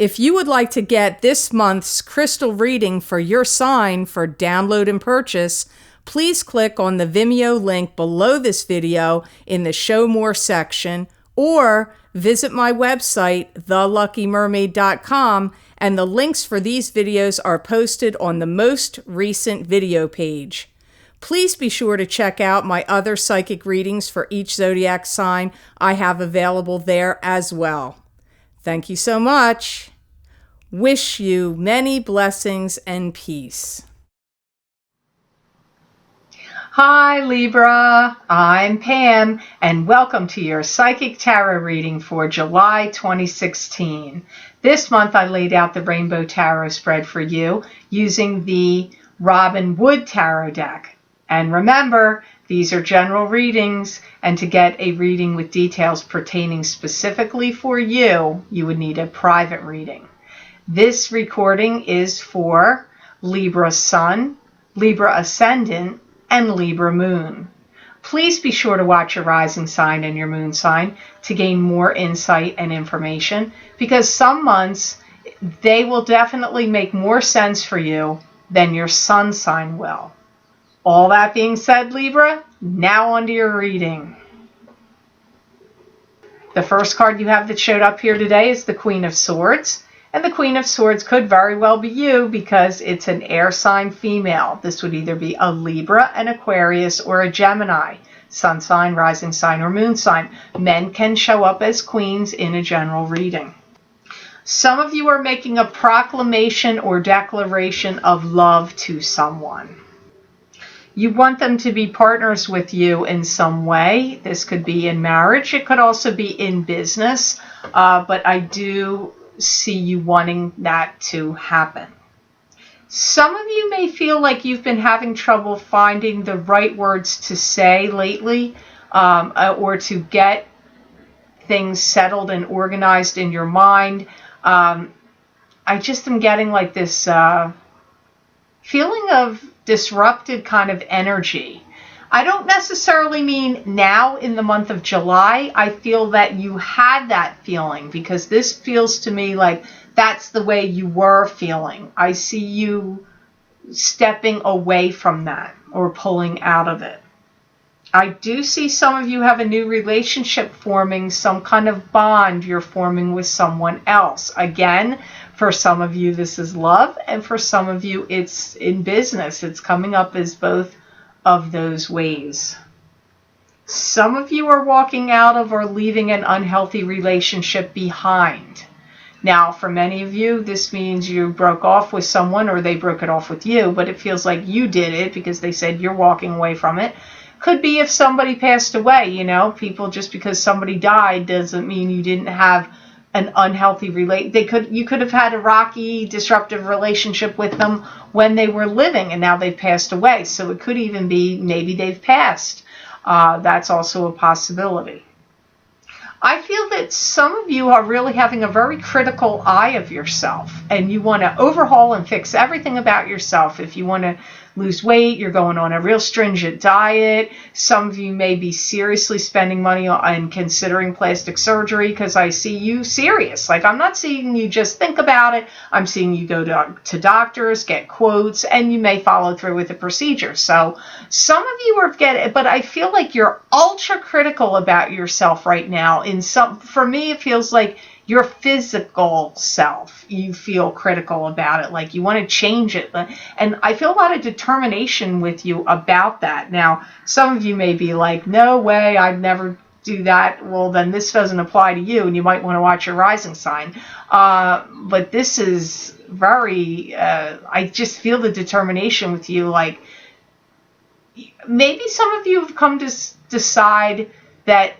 If you would like to get this month's crystal reading for your sign for download and purchase, please click on the Vimeo link below this video in the Show More section, or visit my website, theluckymermaid.com, and the links for these videos are posted on the most recent video page. Please be sure to check out my other psychic readings for each zodiac sign I have available there as well. Thank you so much. Wish you many blessings and peace. Hi Libra, I'm Pam, and welcome to your Psychic Tarot reading for July 2016. This month I laid out the Rainbow Tarot spread for you using the Robin Wood Tarot deck. And remember, these are general readings, and to get a reading with details pertaining specifically for you, you would need a private reading. This recording is for Libra Sun, Libra Ascendant, and Libra Moon. Please be sure to watch your rising sign and your moon sign to gain more insight and information, because some months they will definitely make more sense for you than your sun sign will. All that being said, Libra, now on to your reading. The first card you have that showed up here today is the Queen of Swords. And the Queen of Swords could very well be you because it's an air sign female. This would either be a Libra, an Aquarius, or a Gemini. Sun sign, rising sign, or moon sign. Men can show up as queens in a general reading. Some of you are making a proclamation or declaration of love to someone. You want them to be partners with you in some way. This could be in marriage. It could also be in business. But I do see you wanting that to happen. Some of you may feel like you've been having trouble finding the right words to say lately, or to get things settled and organized in your mind. I just am getting like this feeling of disrupted kind of energy. I don't necessarily mean now in the month of July. I feel that you had that feeling because this feels to me like that's the way you were feeling. I see you stepping away from that or pulling out of it. I do see some of you have a new relationship forming, some kind of bond you're forming with someone else. Again, for some of you this is love, and for some of you it's in business. It's coming up as both of those ways. Some of you are walking out of or leaving an unhealthy relationship behind. Now, for many of you, this means you broke off with someone or they broke it off with you, but it feels like you did it because they said you're walking away from it. Could be if somebody passed away, you know, people, just because somebody died doesn't mean you didn't have an unhealthy you could have had a rocky, disruptive relationship with them when they were living, and now they've passed away. So it could even be maybe they've passed. That's also a possibility. I feel that some of you are really having a very critical eye of yourself, and you want to overhaul and fix everything about yourself. If you want to lose weight, you're going on a real stringent diet. Some of you may be seriously spending money on considering plastic surgery, because I see you serious. Like, I'm not seeing you just think about it. I'm seeing you go to doctors, get quotes, and you may follow through with the procedure. So some of you are getting, but I feel like you're ultra critical about yourself right now. For me, it feels like your physical self, you feel critical about it, like you want to change it. And I feel a lot of determination with you about that. Now, some of you may be like, no way, I'd never do that. Well, then this doesn't apply to you, and you might want to watch your rising sign. But this is very, I just feel the determination with you. Like, maybe some of you have come to decide that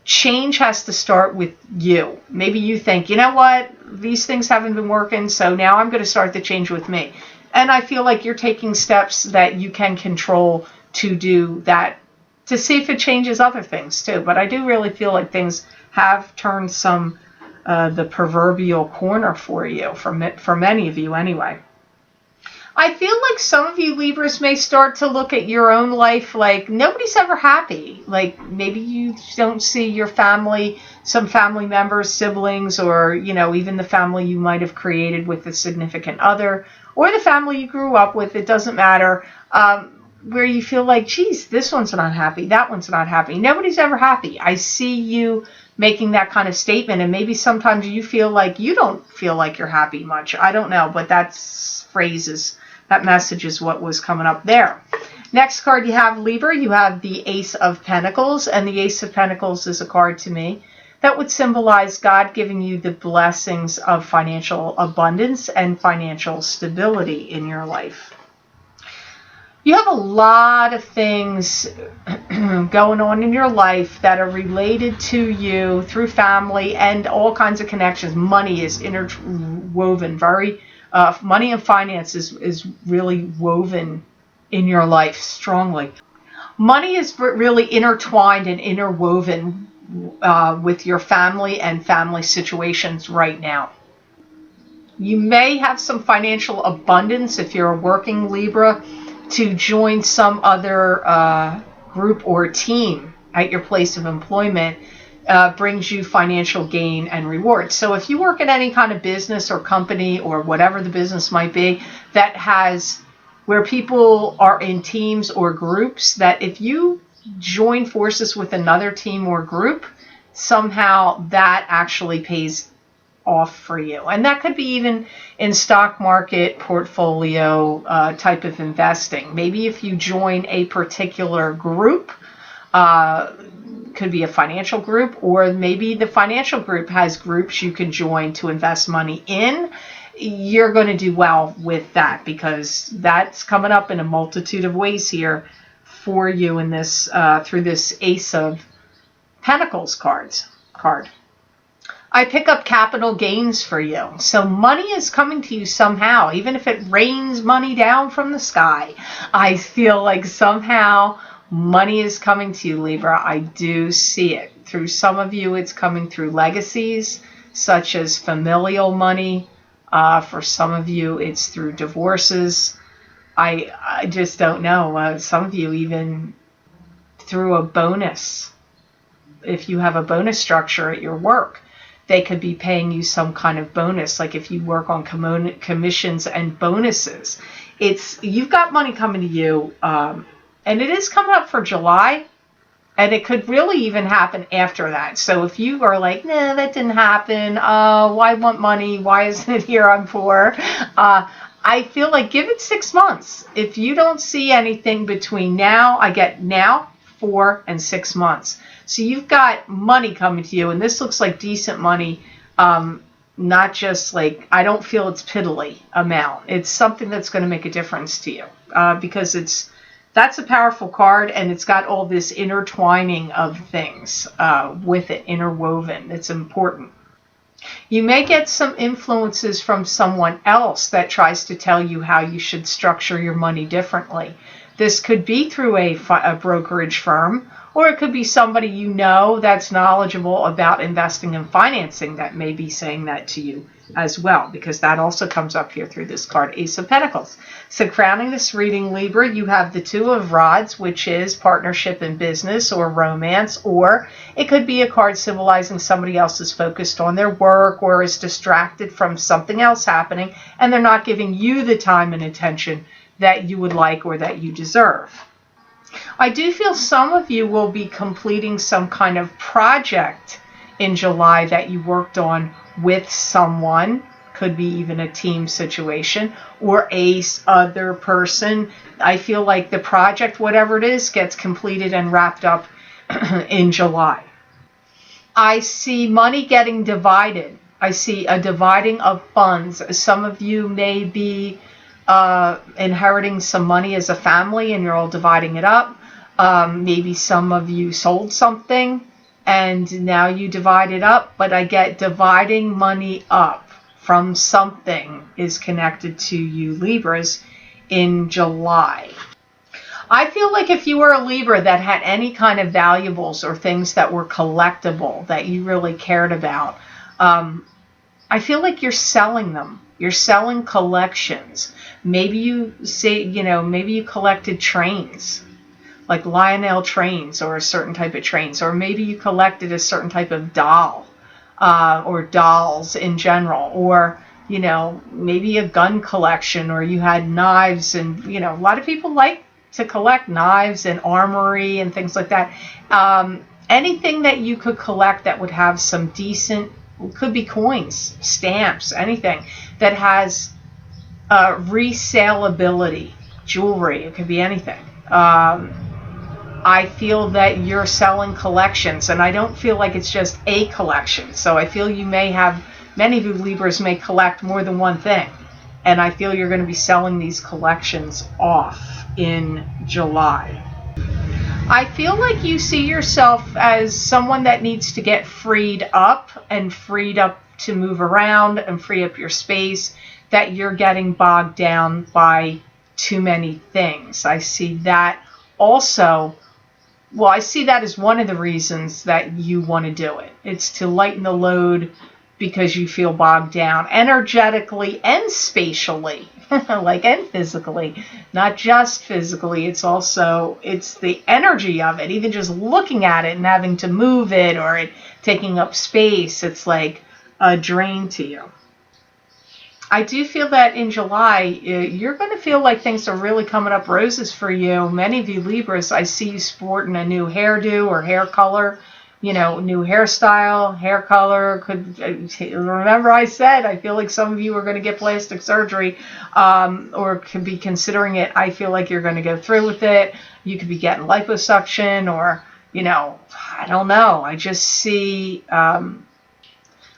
change has to start with you. Maybe you think, you know what, these things haven't been working, so now I'm going to start the change with me. And I feel like you're taking steps that you can control to do that, to see if it changes other things too. But I do really feel like things have turned the proverbial corner for you, for many of you anyway. I feel like some of you Libras may start to look at your own life like nobody's ever happy. Like maybe you don't see your family some family members, siblings, or, even the family you might have created with a significant other, or the family you grew up with, it doesn't matter, where you feel like, geez, this one's not happy, that one's not happy. Nobody's ever happy. I see you making that kind of statement, and maybe sometimes you feel like you don't feel like you're happy much. I don't know, but that message is what was coming up there. Next card you have, Libra, you have the Ace of Pentacles, and the Ace of Pentacles is a card to me that would symbolize God giving you the blessings of financial abundance and financial stability in your life. You have a lot of things going on in your life that are related to you through family and all kinds of connections. Money is interwoven, money and finance is really woven in your life strongly. Money is really intertwined and interwoven with your family and family situations right now. You may have some financial abundance if you're a working Libra to join some other group or team at your place of employment. Brings you financial gain and reward. So if you work at any kind of business or company or whatever the business might be that has where people are in teams or groups, that if you join forces with another team or group, somehow that actually pays off for you. And that could be even in stock market portfolio type of investing. Maybe if you join a particular group, could be a financial group, or maybe the financial group has groups you can join to invest money in. You're going to do well with that, because that's coming up in a multitude of ways here for you in this through this Ace of Pentacles card. I pick up capital gains for you. So money is coming to you somehow, even if it rains money down from the sky. I feel like somehow money is coming to you, Libra. I do see it. Through some of you, it's coming through legacies, such as familial money. For some of you, it's through divorces. I just don't know. Some of you even through a bonus. If you have a bonus structure at your work, they could be paying you some kind of bonus. Like if you work on commissions and bonuses, you've got money coming to you, and it is coming up for July, and it could really even happen after that. So if you are like, nah, that didn't happen, why want money? Why isn't it here? I'm poor. I feel like give it 6 months. If you don't see anything between now, I get now, 4 and 6 months. So you've got money coming to you, and this looks like decent money, not just like, I don't feel it's piddly amount. It's something that's going to make a difference to you, because that's a powerful card, and it's got all this intertwining of things with it, interwoven. It's important. You may get some influences from someone else that tries to tell you how you should structure your money differently. This could be through a brokerage firm, or it could be somebody you know that's knowledgeable about investing and financing that may be saying that to you as well, because that also comes up here through this card, Ace of Pentacles. So crowning this reading, Libra, you have the Two of Rods, which is partnership in business or romance, or it could be a card symbolizing somebody else is focused on their work or is distracted from something else happening, and they're not giving you the time and attention that you would like or that you deserve. I do feel some of you will be completing some kind of project in July that you worked on with someone. Could be even a team situation or a other person. I feel like the project, whatever it is, gets completed and wrapped up in July. I see money getting divided. I see a dividing of funds. Some of you may be inheriting some money as a family and you're all dividing it up. Maybe some of you sold something and now you divide it up, but I get dividing money up from something is connected to you Libras in July. I feel like if you were a Libra that had any kind of valuables or things that were collectible that you really cared about, I feel like you're selling them. You're selling collections. Maybe you say, maybe you collected trains. like Lionel trains or a certain type of trains, or maybe you collected a certain type of doll, or dolls in general, or maybe a gun collection, or you had knives, and a lot of people like to collect knives and armory and things like that. Anything that you could collect that would have some decent, could be coins, stamps, anything that has resaleability, jewelry, it could be anything. I feel that you're selling collections, and I don't feel like it's just a collection. So I feel many of you Libras may collect more than one thing. And I feel you're going to be selling these collections off in July. I feel like you see yourself as someone that needs to get freed up to move around and free up your space, that you're getting bogged down by too many things. I see that also. Well, I see that as one of the reasons that you want to do it. It's to lighten the load because you feel bogged down energetically and spatially, and physically, not just physically. It's the energy of it, even just looking at it and having to move it, or it taking up space. It's like a drain to you. I do feel that in July, you're going to feel like things are really coming up roses for you. Many of you Libras, I see you sporting a new hairdo or hair color, new hairstyle, hair color. Remember I said, I feel like some of you are going to get plastic surgery, or could be considering it. I feel like you're going to go through with it. You could be getting liposuction, or, I don't know. I just see...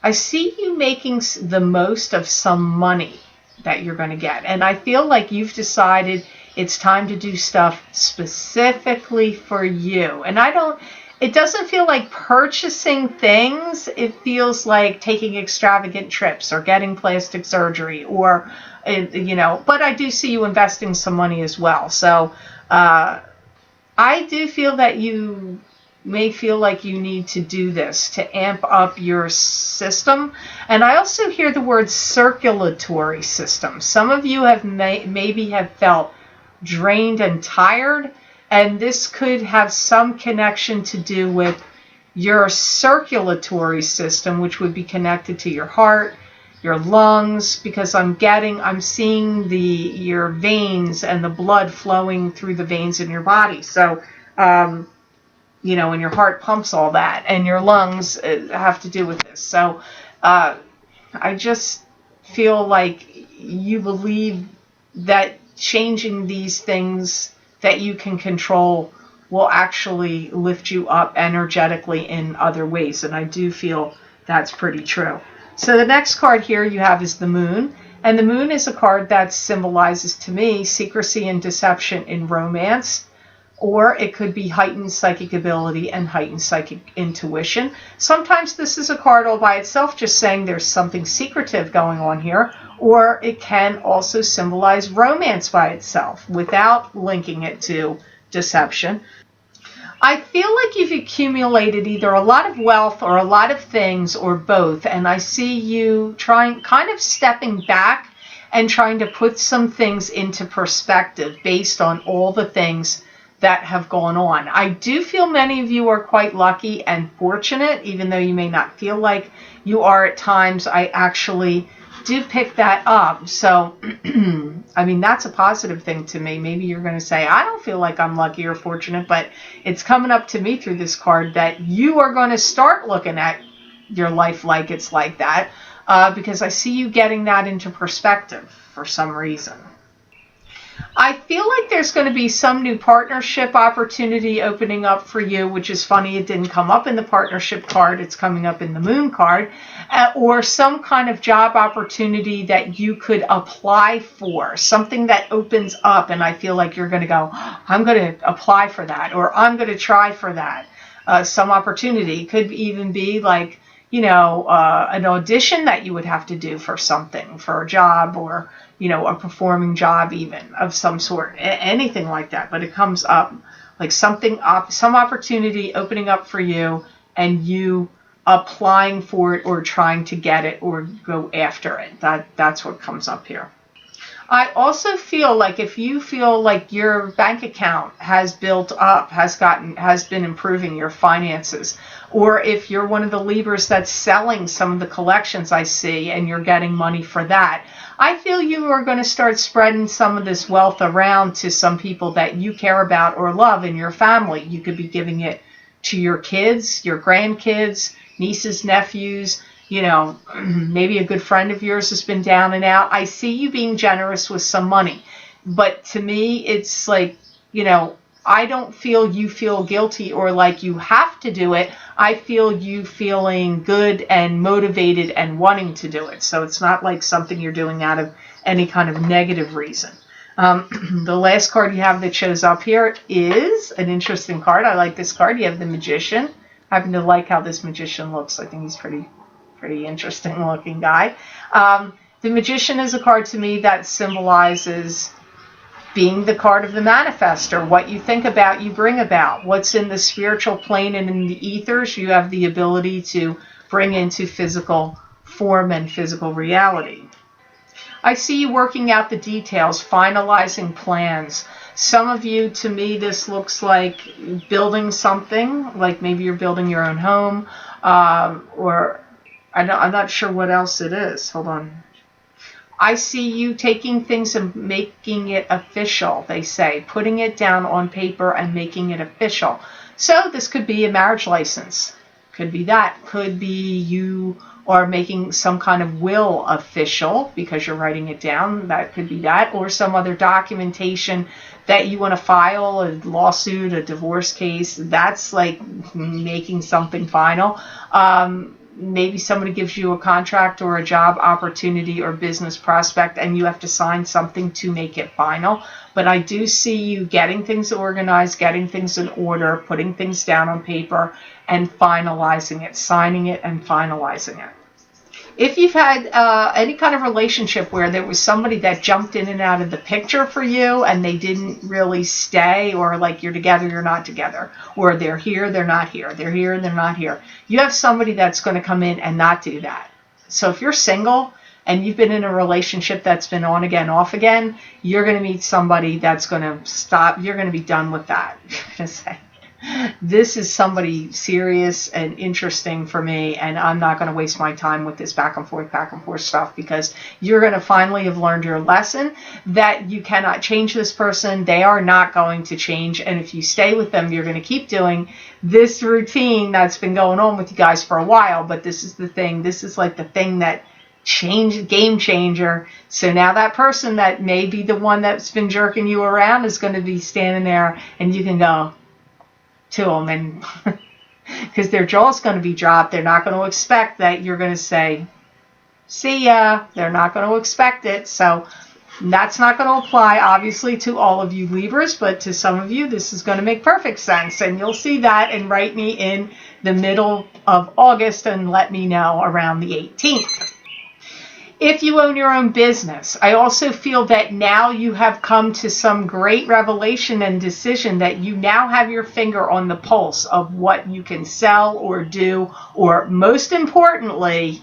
I see you making the most of some money that you're going to get. And I feel like you've decided it's time to do stuff specifically for you. And it doesn't feel like purchasing things. It feels like taking extravagant trips or getting plastic surgery, or, but I do see you investing some money as well. So I do feel that you may feel like you need to do this to amp up your system. And I also hear the word circulatory system. Some of you maybe have felt drained and tired, and this could have some connection to do with your circulatory system, which would be connected to your heart, your lungs, because I'm seeing your veins and the blood flowing through the veins in your body. So and your heart pumps all that, and your lungs have to do with this. So I just feel like you believe that changing these things that you can control will actually lift you up energetically in other ways, and I do feel that's pretty true. So the next card here you have is the Moon, and the Moon is a card that symbolizes to me secrecy and deception in romance. Or it could be heightened psychic ability and heightened psychic intuition. Sometimes this is a card all by itself, just saying there's something secretive going on here. Or it can also symbolize romance by itself without linking it to deception. I feel like you've accumulated either a lot of wealth or a lot of things, or both. And I see you kind of stepping back and trying to put some things into perspective based on all the things that have gone on. I do feel many of you are quite lucky and fortunate, even though you may not feel like you are at times. I actually do pick that up. So, that's a positive thing to me. Maybe you're going to say, I don't feel like I'm lucky or fortunate, but it's coming up to me through this card that you are going to start looking at your life like it's like that, because I see you getting that into perspective for some reason. I feel like there's going to be some new partnership opportunity opening up for you, which is funny. It didn't come up in the partnership card. It's coming up in the Moon card, or some kind of job opportunity that you could apply for, something that opens up. And I feel like you're going to go, I'm going to apply for that, or I'm going to try for that. Some opportunity could even be like, an audition that you would have to do for something, for a job, or a performing job even of some sort, anything like that. But it comes up like some opportunity opening up for you, and you applying for it or trying to get it or go after it. That's what comes up here. I also feel like if you feel like your bank account has built up, has been improving your finances, or if you're one of the Libras that's selling some of the collections I see and you're getting money for that, I feel you are going to start spreading some of this wealth around to some people that you care about or love in your family. You could be giving it to your kids, your grandkids, nieces, nephews, maybe a good friend of yours has been down and out. I see you being generous with some money. But to me, it's like, I don't feel you feel guilty or like you have to do it. I feel you feeling good and motivated and wanting to do it. So it's not like something you're doing out of any kind of negative reason. The last card you have that shows up here is an interesting card. I like this card. You have the Magician. I happen to like how this Magician looks. I think he's pretty interesting looking guy. The Magician is a card to me that symbolizes being the card of the manifestor. What you think about, you bring about. What's in the spiritual plane and in the ethers, you have the ability to bring into physical form and physical reality. I see you working out the details, finalizing plans. Some of you, to me, this looks like building something, like maybe you're building your own home, or I'm not sure what else it is. Hold on. I see you taking things and making it official, they say, putting it down on paper and making it official. So this could be a marriage license. Could be that. Could be you are making some kind of will official because you're writing it down. That could be that. Or some other documentation that you want to file, a lawsuit, a divorce case. That's like making something final. Maybe somebody gives you a contract or a job opportunity or business prospect and you have to sign something to make it final. But I do see you getting things organized, getting things in order, putting things down on paper and finalizing it, signing it and finalizing it. If you've had any kind of relationship where there was somebody that jumped in and out of the picture for you and they didn't really stay, or like you're together, you're not together, or they're here, they're not here, they're here, and they're not here, you have somebody that's going to come in and not do that. So if you're single and you've been in a relationship that's been on again, off again, you're going to meet somebody that's going to stop. You're going to be done with that. This is somebody serious and interesting for me, and I'm not going to waste my time with this back and forth stuff, because you're going to finally have learned your lesson that you cannot change this person. They are not going to change, and if you stay with them, you're going to keep doing this routine that's been going on with you guys for a while. But this is the thing. This is like the thing that game changer. So now that person that may be the one that's been jerking you around is going to be standing there, and you can go to them, and because their jaw's going to be dropped. They're not going to expect that you're going to say, see ya. They're not going to expect it. So that's not going to apply, obviously, to all of you Libras, but to some of you, this is going to make perfect sense. And you'll see that and write me in the middle of August and let me know around the 18th. If you own your own business, I also feel that now you have come to some great revelation and decision that you now have your finger on the pulse of what you can sell or do, or most importantly,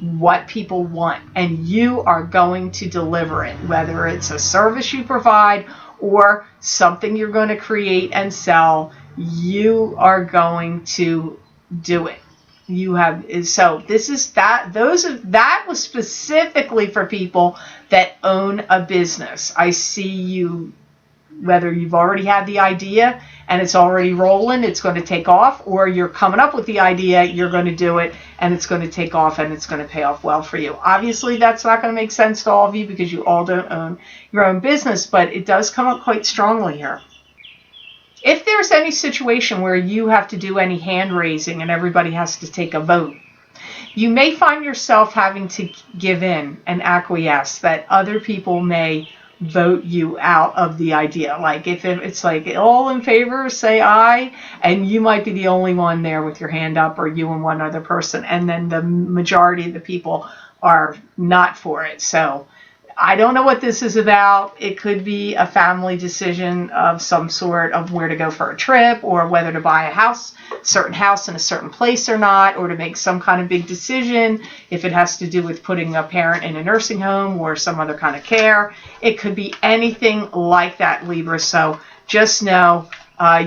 what people want. And you are going to deliver it, whether it's a service you provide or something you're going to create and sell. You are going to do it. You have, so this is that, that was specifically for people that own a business. I see you, whether you've already had the idea and it's already rolling, it's going to take off, or you're coming up with the idea, you're going to do it and it's going to take off and it's going to pay off well for you. Obviously that's not going to make sense to all of you because you all don't own your own business, but it does come up quite strongly here. If there's any situation where you have to do any hand raising and everybody has to take a vote, you may find yourself having to give in and acquiesce that other people may vote you out of the idea. Like if it's like all in favor, say aye, and you might be the only one there with your hand up, or you and one other person, and then the majority of the people are not for it. So I don't know what this is about. It could be a family decision of some sort of where to go for a trip, or whether to buy a house, certain house in a certain place or not, or to make some kind of big decision if it has to do with putting a parent in a nursing home or some other kind of care. It could be anything like that, Libra. So just know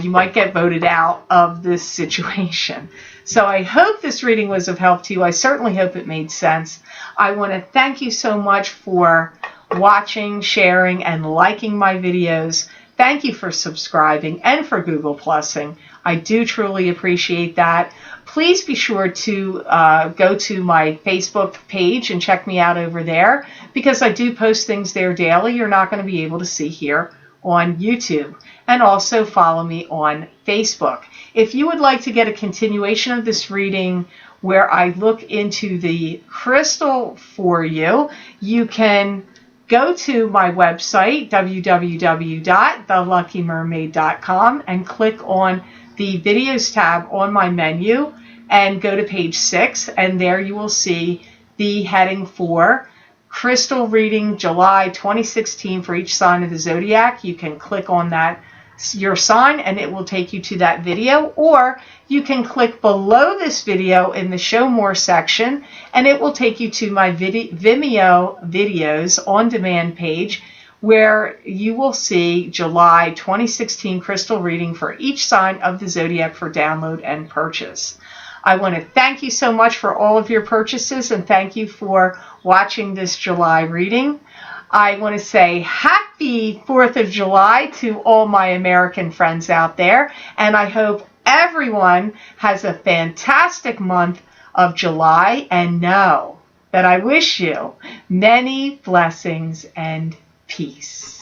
you might get voted out of this situation. So I hope this reading was of help to you. I certainly hope it made sense. I want to thank you so much for watching, sharing, and liking my videos. Thank you for subscribing and for Google Plusing. I do truly appreciate that. Please be sure to go to my Facebook page and check me out over there, because I do post things there daily you're not going to be able to see here on YouTube. And also follow me on Facebook. If you would like to get a continuation of this reading where I look into the crystal for you, you can go to my website, www.theluckymermaid.com, and click on the videos tab on my menu and go to page 6, and there you will see the heading for Crystal Reading July 2016 for each sign of the zodiac. You can click on that, your sign, and it will take you to that video, or you can click below this video in the show more section and it will take you to my Vimeo videos on demand page, where you will see July 2016 crystal reading for each sign of the zodiac for download and purchase. I want to thank you so much for all of your purchases, and thank you for watching this July reading. I want to say happy 4th of July to all my American friends out there, and I hope everyone has a fantastic month of July, and know that I wish you many blessings and peace.